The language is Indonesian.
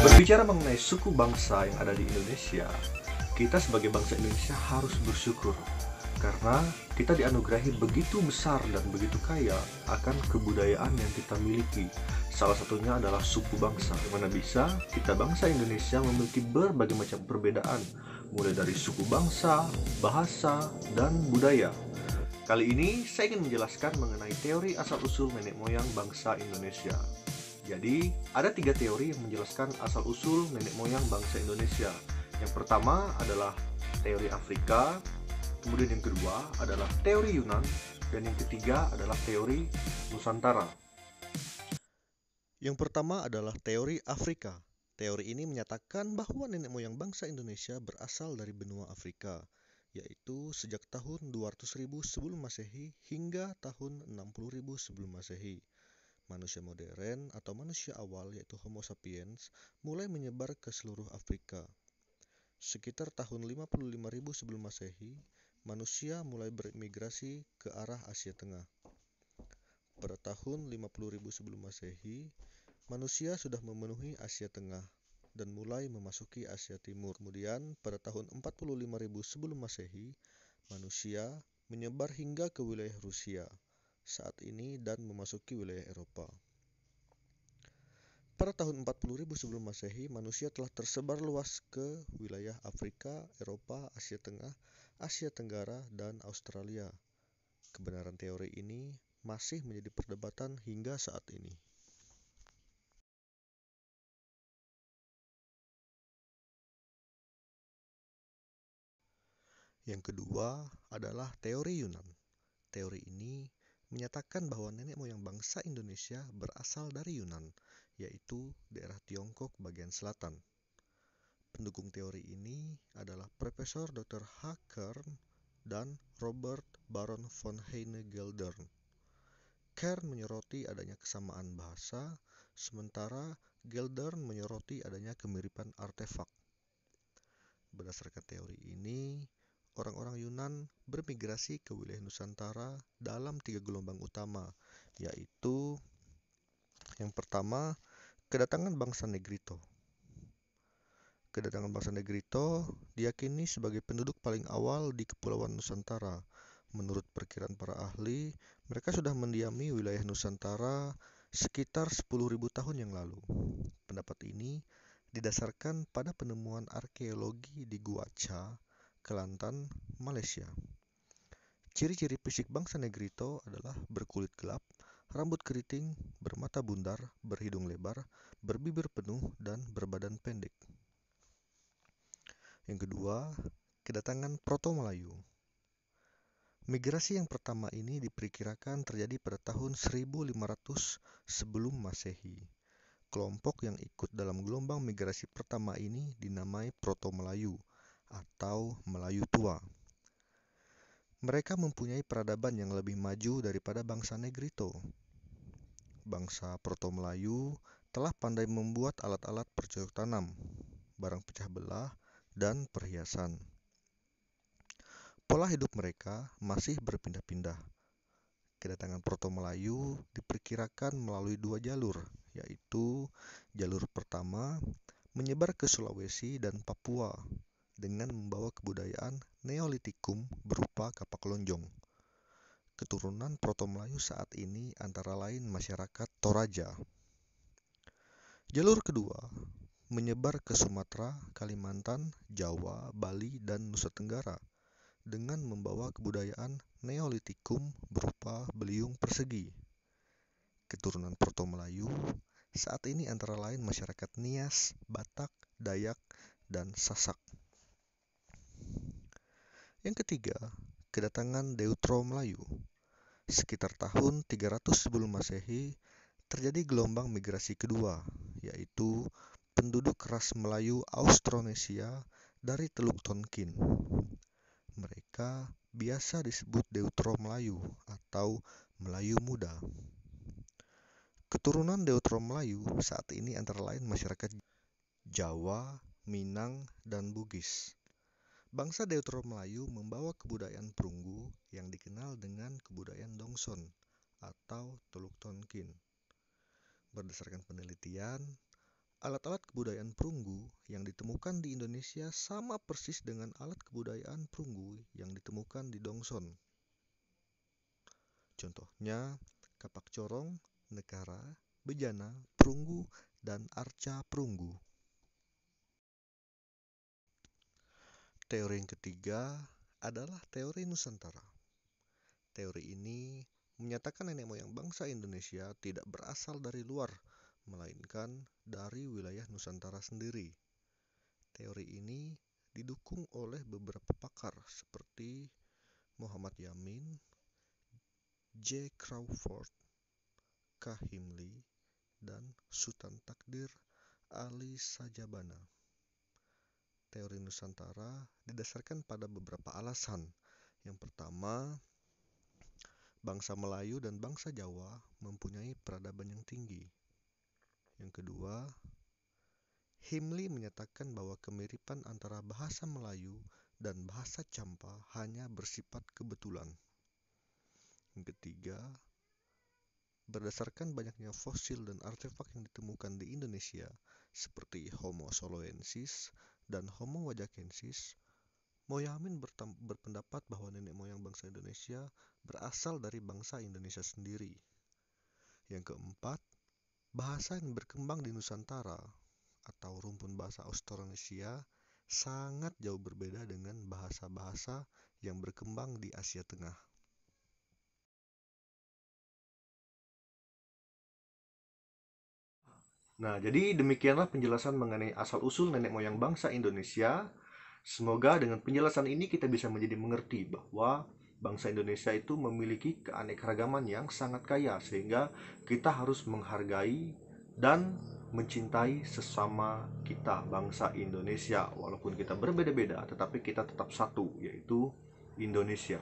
Berbicara mengenai suku bangsa yang ada di Indonesia, kita sebagai bangsa Indonesia harus bersyukur karena kita dianugerahi begitu besar dan begitu kaya akan kebudayaan yang kita miliki. Salah satunya adalah suku bangsa, di mana bisa kita bangsa Indonesia memiliki berbagai macam perbedaan, mulai dari suku bangsa, bahasa, dan budaya. Kali ini saya ingin menjelaskan mengenai teori asal-usul nenek moyang bangsa Indonesia. Jadi, ada 3 teori yang menjelaskan asal-usul nenek moyang bangsa Indonesia. Yang pertama adalah teori Afrika, kemudian yang kedua adalah teori Yunan, dan yang ketiga adalah teori Nusantara. Yang pertama adalah teori Afrika. Teori ini menyatakan bahwa nenek moyang bangsa Indonesia berasal dari benua Afrika, yaitu sejak tahun 200.000 sebelum Masehi hingga tahun 60.000 sebelum Masehi. Manusia modern atau manusia awal yaitu Homo sapiens mulai menyebar ke seluruh Afrika. Sekitar tahun 55.000 sebelum Masehi, manusia mulai bermigrasi ke arah Asia Tengah. Pada tahun 50.000 sebelum Masehi, manusia sudah memenuhi Asia Tengah dan mulai memasuki Asia Timur. Kemudian pada tahun 45.000 sebelum Masehi, manusia menyebar hingga ke wilayah Rusia saat ini dan memasuki wilayah Eropa. Pada tahun 40.000 sebelum Masehi, manusia telah tersebar luas ke wilayah Afrika, Eropa, Asia Tengah, Asia Tenggara, dan Australia. Kebenaran teori ini masih menjadi perdebatan hingga saat ini. Yang kedua adalah teori Yunan. Teori ini menyatakan bahwa nenek moyang bangsa Indonesia berasal dari Yunan, yaitu daerah Tiongkok bagian selatan. Pendukung teori ini adalah Profesor Dr. H. Kern dan Robert Baron von Heine-Geldern. Kern menyoroti adanya kesamaan bahasa, sementara Geldern menyoroti adanya kemiripan artefak. Berdasarkan teori ini, orang-orang Yunan bermigrasi ke wilayah Nusantara dalam 3 gelombang utama, yaitu yang pertama, kedatangan bangsa Negrito. Kedatangan bangsa Negrito diyakini sebagai penduduk paling awal di Kepulauan Nusantara. Menurut perkiraan para ahli, mereka sudah mendiami wilayah Nusantara sekitar 10.000 tahun yang lalu. Pendapat ini didasarkan pada penemuan arkeologi di Gua Cha, Kelantan, Malaysia. Ciri-ciri fisik bangsa Negrito adalah berkulit gelap, rambut keriting, bermata bundar, berhidung lebar, berbibir penuh, dan berbadan pendek. Yang kedua, kedatangan Proto-Melayu. Migrasi yang pertama ini diperkirakan terjadi pada tahun 1500 sebelum Masehi. Kelompok yang ikut dalam gelombang migrasi pertama ini dinamai Proto-Melayu atau Melayu Tua. Mereka mempunyai peradaban yang lebih maju daripada bangsa Negrito. Bangsa Proto-Melayu telah pandai membuat alat-alat bercocok tanam, barang pecah belah, dan perhiasan. Pola hidup mereka masih berpindah-pindah. Kedatangan Proto-Melayu diperkirakan melalui 2 jalur, yaitu jalur pertama menyebar ke Sulawesi dan Papua dengan membawa kebudayaan Neolitikum berupa kapak lonjong. Keturunan Proto-Melayu saat ini antara lain masyarakat Toraja. Jalur kedua menyebar ke Sumatera, Kalimantan, Jawa, Bali, dan Nusa Tenggara dengan membawa kebudayaan Neolitikum berupa beliung persegi. Keturunan Proto-Melayu saat ini antara lain masyarakat Nias, Batak, Dayak, dan Sasak. Yang ketiga, kedatangan Deutero-Melayu. Sekitar tahun 300 sebelum Masehi, terjadi gelombang migrasi kedua, yaitu penduduk ras Melayu Austronesia dari Teluk Tonkin. Mereka biasa disebut Deutero-Melayu atau Melayu Muda. Keturunan Deutero-Melayu saat ini antara lain masyarakat Jawa, Minang, dan Bugis. Bangsa Deutero Melayu membawa kebudayaan perunggu yang dikenal dengan kebudayaan Dongson atau Teluk Tonkin. Berdasarkan penelitian, alat-alat kebudayaan perunggu yang ditemukan di Indonesia sama persis dengan alat kebudayaan perunggu yang ditemukan di Dongson. Contohnya, kapak corong, nekara, bejana, perunggu, dan arca perunggu. Teori yang ketiga adalah teori Nusantara. Teori ini menyatakan nenek moyang bangsa Indonesia tidak berasal dari luar, melainkan dari wilayah Nusantara sendiri. Teori ini didukung oleh beberapa pakar seperti Muhammad Yamin, J. Crawford, K. Himli, dan Sultan Takdir Ali Sajabana. Teori Nusantara didasarkan pada beberapa alasan. Yang pertama, bangsa Melayu dan bangsa Jawa mempunyai peradaban yang tinggi. Yang kedua, Himli menyatakan bahwa kemiripan antara bahasa Melayu dan bahasa Champa hanya bersifat kebetulan. Yang ketiga, berdasarkan banyaknya fosil dan artefak yang ditemukan di Indonesia seperti Homo soloensis dan Homo wajakensis, Moyamin berpendapat bahwa nenek moyang bangsa Indonesia berasal dari bangsa Indonesia sendiri. Yang keempat, bahasa yang berkembang di Nusantara atau rumpun bahasa Austronesia sangat jauh berbeda dengan bahasa-bahasa yang berkembang di Asia Tengah. Nah, jadi demikianlah penjelasan mengenai asal-usul nenek moyang bangsa Indonesia. Semoga dengan penjelasan ini kita bisa menjadi mengerti bahwa bangsa Indonesia itu memiliki keanekaragaman yang sangat kaya, sehingga kita harus menghargai dan mencintai sesama kita bangsa Indonesia. Walaupun kita berbeda-beda, tetapi kita tetap satu, yaitu Indonesia.